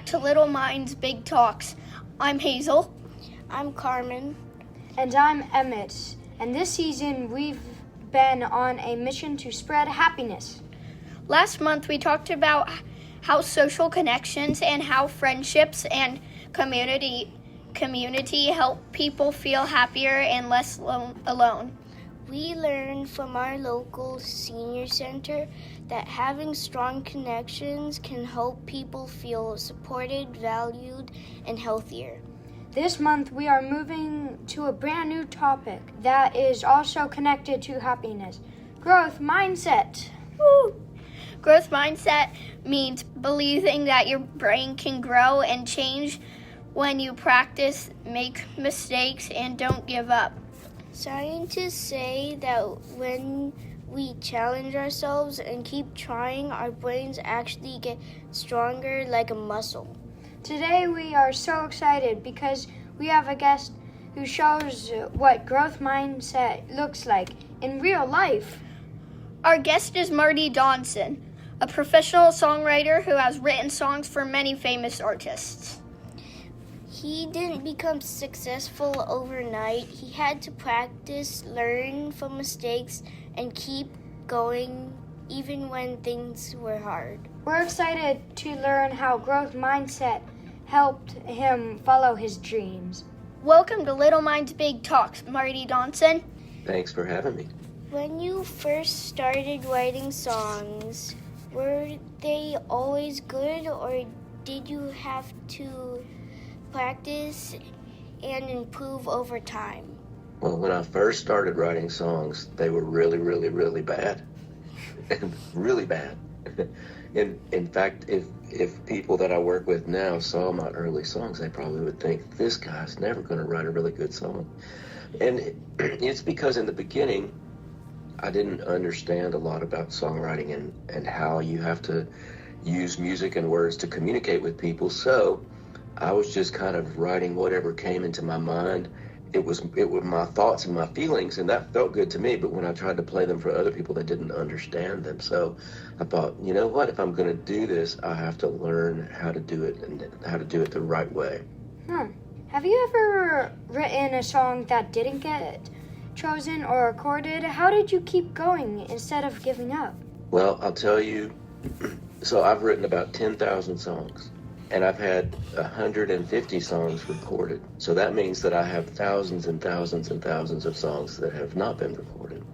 back to Little Minds Big Talks. I'm Hazel. I'm Carmen. And I'm Emmett. And this season we've been on a mission to spread happiness. Last month we talked about how social connections and how friendships and community help people feel happier and less alone. We learned from our local senior center that having strong connections can help people feel supported, valued, and healthier. This month we are moving to a brand new topic that is also connected to happiness: growth mindset. Woo! Growth mindset means believing that your brain can grow and change when you practice, make mistakes, and don't give up. Scientists say that when we challenge ourselves and keep trying, our brains actually get stronger like a muscle. Today we are so excited because we have a guest who shows what growth mindset looks like in real life. Our guest is Marty Dodson, a professional songwriter who has written songs for many famous artists. He didn't become successful overnight. He had to practice, learn from mistakes, and keep going even when things were hard. We're excited to learn how growth mindset helped him follow his dreams. Welcome to Little Minds Big Talks, Marty Dodson. Thanks for having me. When you first started writing songs, were they always good, or did you have to practice and improve over time? Well, when I first started writing songs, they were really, really, really bad. Really bad. In fact, if people that I work with now saw my early songs, they probably would think, this guy's never going to write a really good song. And it's because in the beginning, I didn't understand a lot about songwriting and how you have to use music and words to communicate with people. So I was just kind of writing whatever came into my mind. It was my thoughts and my feelings, and that felt good to me. But when I tried to play them for other people, they didn't understand them. So I thought, you know what? If I'm going to do this, I have to learn how to do it and how to do it the right way. Have you ever written a song that didn't get chosen or recorded? How did you keep going instead of giving up? Well, I'll tell you. So I've written about 10,000 songs. And I've had 150 songs recorded. So that means that I have thousands and thousands and thousands of songs that have not been recorded.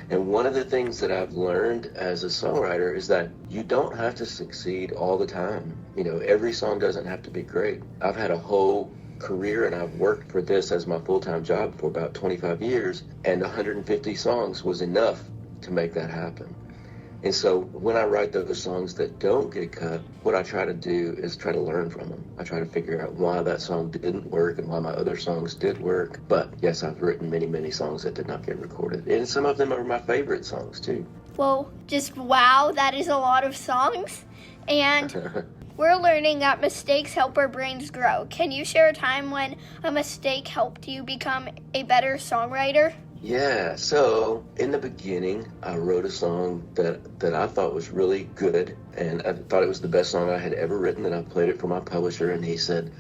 And one of the things that I've learned as a songwriter is that you don't have to succeed all the time. You know, every song doesn't have to be great. I've had a whole career and I've worked for this as my full-time job for about 25 years, and 150 songs was enough to make that happen. And so when I write those songs that don't get cut, what I try to do is try to learn from them. I try to figure out why that song didn't work and why my other songs did work. But yes, I've written many, many songs that did not get recorded. And some of them are my favorite songs too. Well, just wow, that is a lot of songs. And we're learning that mistakes help our brains grow. Can you share a time when a mistake helped you become a better songwriter? Yeah, so in the beginning, I wrote a song that I thought was really good, and I thought it was the best song I had ever written, and I played it for my publisher, and he said,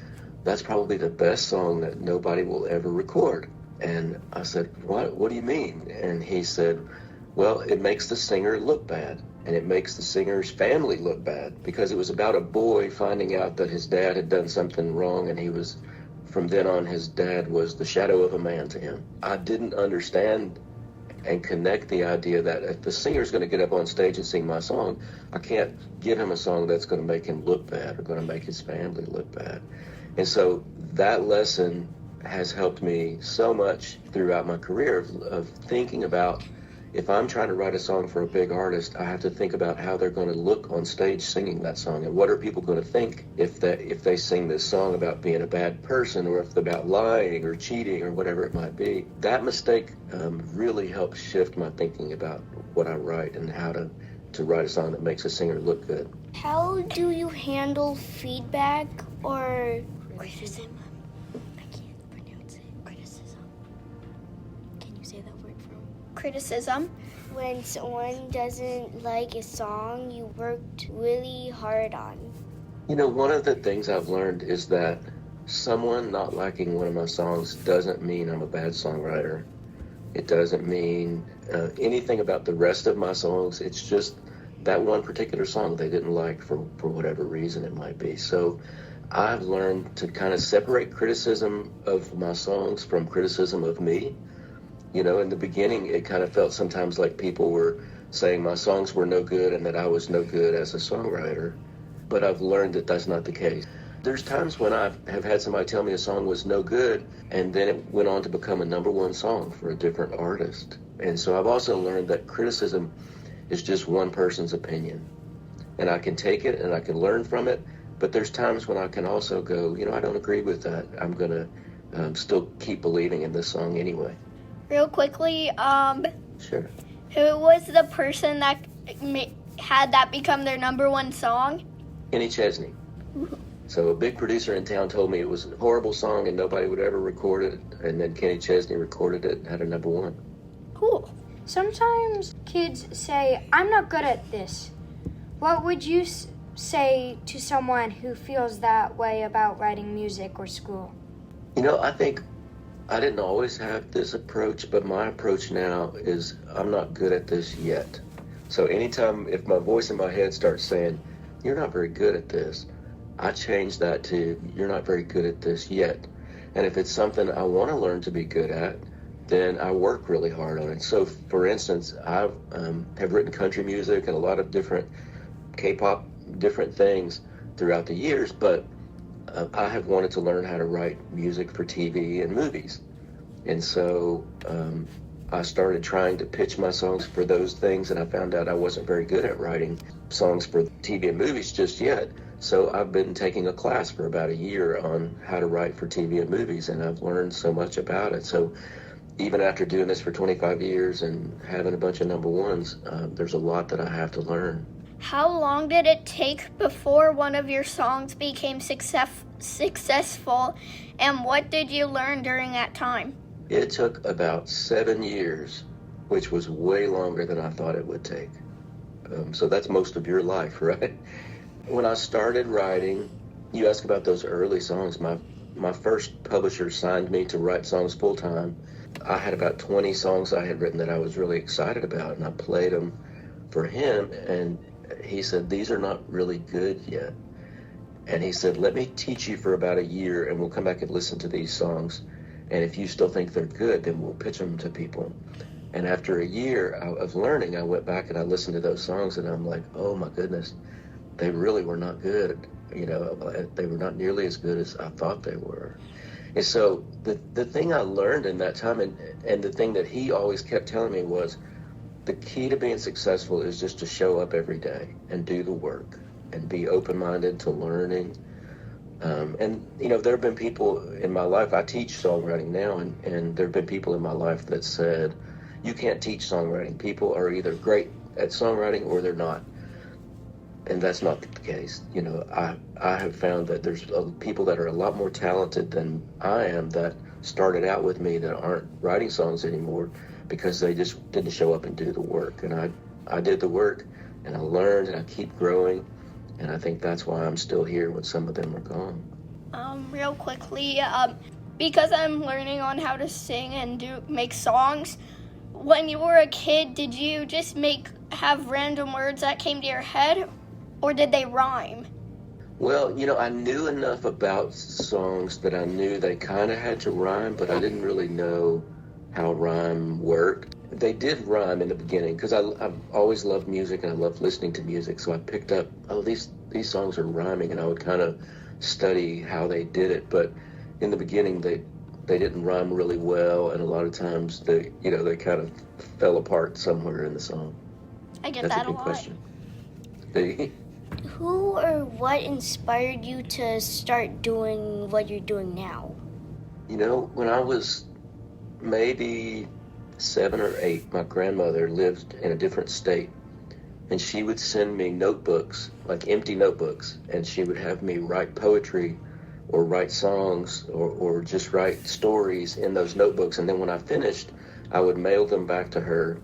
that's probably the best song that nobody will ever record. And I said, what do you mean? And he said, well, it makes the singer look bad, and it makes the singer's family look bad, because it was about a boy finding out that his dad had done something wrong, and from then on, his dad was the shadow of a man to him. I didn't understand and connect the idea that if the singer's going to get up on stage and sing my song, I can't give him a song that's going to make him look bad or going to make his family look bad. And so that lesson has helped me so much throughout my career of thinking about, if I'm trying to write a song for a big artist, I have to think about how they're going to look on stage singing that song, and what are people going to think if they sing this song about being a bad person, or if about lying or cheating or whatever it might be. That mistake really helped shift my thinking about what I write and how to write a song that makes a singer look good. How do you handle feedback or criticism? I can't pronounce it. Criticism. Can you say that word for me? Criticism. When someone doesn't like a song you worked really hard on. One of the things I've learned is that someone not liking one of my songs doesn't mean I'm a bad songwriter. It doesn't mean anything about the rest of my songs. It's just that one particular song they didn't like for whatever reason it might be. So I've learned to kind of separate criticism of my songs from criticism of me. In the beginning, it kind of felt sometimes like people were saying my songs were no good and that I was no good as a songwriter. But I've learned that that's not the case. There's times when I have had somebody tell me a song was no good, and then it went on to become a #1 song for a different artist. And so I've also learned that criticism is just one person's opinion. And I can take it and I can learn from it, but there's times when I can also go, I don't agree with that. I'm going to still keep believing in this song anyway. Real quickly, Sure. who was the person that had that become their #1 song? Kenny Chesney. So a big producer in town told me it was a horrible song and nobody would ever record it. And then Kenny Chesney recorded it and had a #1. Cool. Sometimes kids say, I'm not good at this. What would you say to someone who feels that way about writing music or school? I think I didn't always have this approach, but my approach now is I'm not good at this yet. So anytime if my voice in my head starts saying, you're not very good at this, I change that to, you're not very good at this yet. And if it's something I want to learn to be good at, then I work really hard on it. So for instance, I have written country music and a lot of different K-pop, different things throughout the years, but I have wanted to learn how to write music for TV and movies. And so I started trying to pitch my songs for those things, and I found out I wasn't very good at writing songs for TV and movies just yet. So I've been taking a class for about a year on how to write for TV and movies, and I've learned so much about it. So even after doing this for 25 years and having a bunch of #1s, there's a lot that I have to learn. How long did it take before one of your songs became successful, and what did you learn during that time? It took about 7 years, which was way longer than I thought it would take. So that's most of your life, right? When I started writing, you ask about those early songs. My first publisher signed me to write songs full time. I had about 20 songs I had written that I was really excited about, and I played them for him, and he said, these are not really good yet. And he said, let me teach you for about a year, and we'll come back and listen to these songs. And if you still think they're good, then we'll pitch them to people. And after a year of learning, I went back and I listened to those songs, and I'm like, oh my goodness, they really were not good. They were not nearly as good as I thought they were. And so the thing I learned in that time, and the thing that he always kept telling me was, the key to being successful is just to show up every day and do the work and be open-minded to learning. And there have been people in my life, I teach songwriting now, and there have been people in my life that said, you can't teach songwriting. People are either great at songwriting or they're not. And that's not the case. I have found that there's people that are a lot more talented than I am that started out with me that aren't writing songs anymore because they just didn't show up and do the work. And I did the work, and I learned, and I keep growing. And I think that's why I'm still here when some of them are gone. Real quickly, because I'm learning on how to sing and make songs, when you were a kid, did you just have random words that came to your head, or did they rhyme? Well, I knew enough about songs that I knew they kind of had to rhyme, but I didn't really know how rhyme worked. They did rhyme in the beginning because I've always loved music and I love listening to music. So I picked up, these songs are rhyming, and I would kind of study how they did it. But in the beginning, they didn't rhyme really well, and a lot of times they kind of fell apart somewhere in the song. I get That's that a good lot. question. Who or what inspired you to start doing what you're doing now? When I was maybe 7 or 8, my grandmother lived in a different state, and she would send me notebooks, like empty notebooks, and she would have me write poetry or write songs or just write stories in those notebooks. And then when I finished, I would mail them back to her,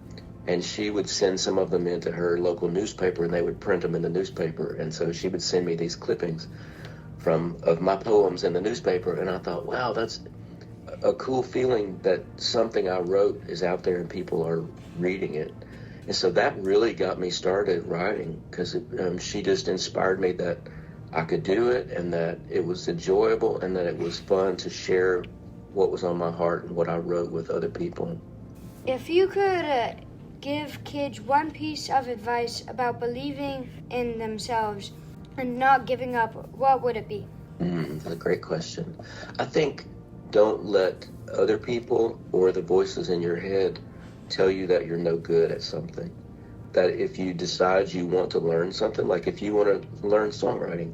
and she would send some of them into her local newspaper, and they would print them in the newspaper. And so she would send me these clippings of my poems in the newspaper, and I thought, wow, that's a cool feeling that something I wrote is out there and people are reading it. And so that really got me started writing, because she just inspired me that I could do it, and that it was enjoyable, and that it was fun to share what was on my heart and what I wrote with other people. If you could give kids one piece of advice about believing in themselves and not giving up, what would it be? That's a great question. I think don't let other people or the voices in your head tell you that you're no good at something. That if you decide you want to learn something, like if you want to learn songwriting,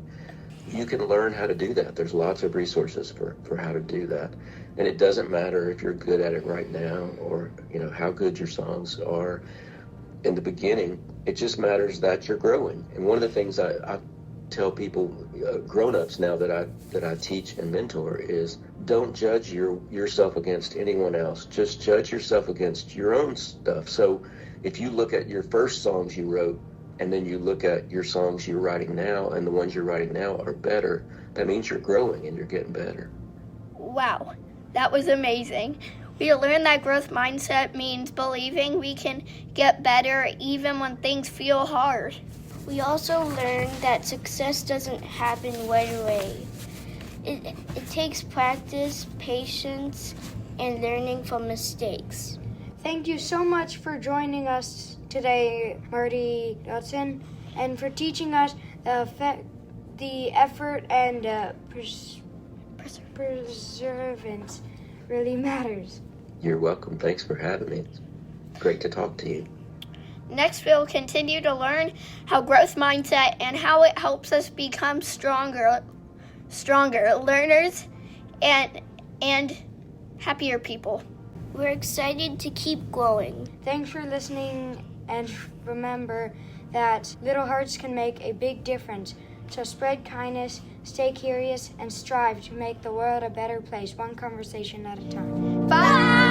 you can learn how to do that. There's lots of resources for how to do that. And it doesn't matter if you're good at it right now, or how good your songs are in the beginning. It just matters that you're growing. And one of the things I tell people, grown-ups now that I teach and mentor, is don't judge yourself against anyone else. Just judge yourself against your own stuff. So if you look at your first songs you wrote, and then you look at your songs you're writing now, and the ones you're writing now are better, that means you're growing and you're getting better. Wow, that was amazing. We learned that growth mindset means believing we can get better even when things feel hard. We also learned that success doesn't happen right away. It takes practice, patience, and learning from mistakes. Thank you so much for joining us today, Marty Dodson, and for teaching us the effort and perseverance really matters. You're welcome. Thanks for having me. It's great to talk to you. Next, we'll continue to learn how growth mindset and how it helps us become stronger learners and happier people. We're excited to keep growing. Thanks for listening, and remember that little hearts can make a big difference. So spread kindness, stay curious, and strive to make the world a better place, one conversation at a time. Bye!